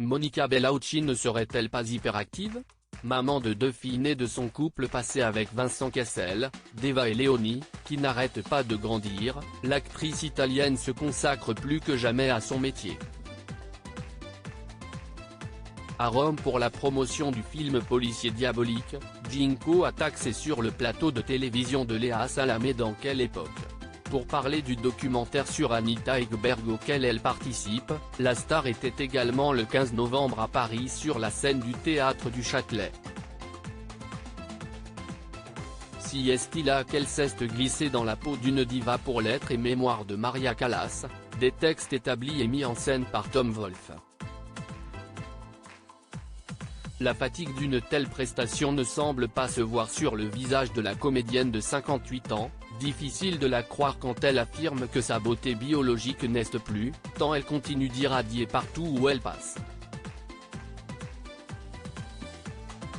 Monica Bellucci ne serait-elle pas hyperactive? Maman de 2 filles nées de son couple passé avec Vincent Cassel, Deva et Léonie, qui n'arrête pas de grandir, l'actrice italienne se consacre plus que jamais à son métier. À Rome pour la promotion du film policier Diabolique, Ginko a taxé sur le plateau de télévision de Léa Salamé Dans quelle époque? Pour parler du documentaire sur Anita Ekberg auquel elle participe, la star était également le 15 novembre à Paris sur la scène du Théâtre du Châtelet. Si est-il là qu'elle s'est glissée dans la peau d'une diva pour Lettres et mémoires de Maria Callas, des textes établis et mis en scène par Tom Wolfe. La fatigue d'une telle prestation ne semble pas se voir sur le visage de la comédienne de 58 ans, difficile de la croire quand elle affirme que sa beauté biologique n'est plus, tant elle continue d'irradier partout où elle passe.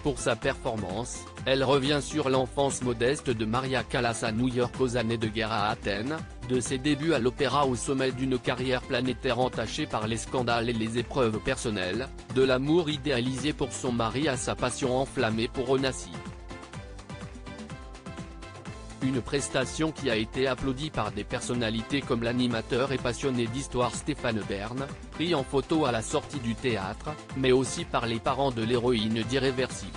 Pour sa performance, elle revient sur l'enfance modeste de Maria Callas à New York aux années de guerre à Athènes, de ses débuts à l'opéra au sommet d'une carrière planétaire entachée par les scandales et les épreuves personnelles, de l'amour idéalisé pour son mari à sa passion enflammée pour Onassis. Une prestation qui a été applaudie par des personnalités comme l'animateur et passionné d'histoire Stéphane Bern, pris en photo à la sortie du théâtre, mais aussi par les parents de l'héroïne d'Irréversible.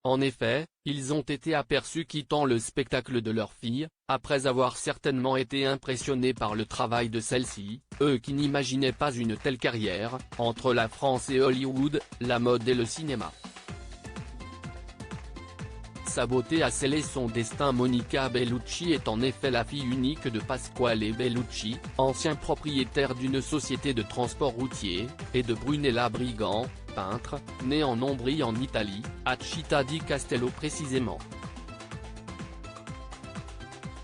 En effet, ils ont été aperçus quittant le spectacle de leur fille, après avoir certainement été impressionnés par le travail de celle-ci, eux qui n'imaginaient pas une telle carrière, entre la France et Hollywood, la mode et le cinéma. Sa beauté a scellé son destin. Monica Bellucci est en effet la fille unique de Pasquale Bellucci, ancien propriétaire d'une société de transport routier, et de Brunella Brigant, peintre, né en Ombrie en Italie, à Città di Castello précisément.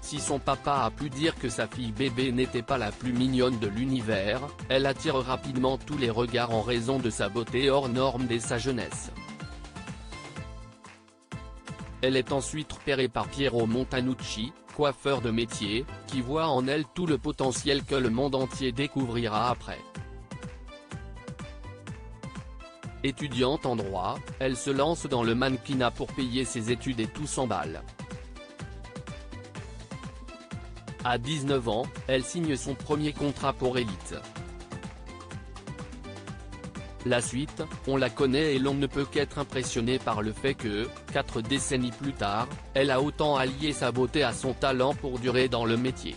Si son papa a pu dire que sa fille bébé n'était pas la plus mignonne de l'univers, elle attire rapidement tous les regards en raison de sa beauté hors norme dès sa jeunesse. Elle est ensuite repérée par Piero Montanucci, coiffeur de métier, qui voit en elle tout le potentiel que le monde entier découvrira après. Étudiante en droit, elle se lance dans le mannequinat pour payer ses études et tout s'emballe. À 19 ans, elle signe son premier contrat pour Elite. La suite, on la connaît et l'on ne peut qu'être impressionné par le fait que, 4 décennies plus tard, elle a autant allié sa beauté à son talent pour durer dans le métier.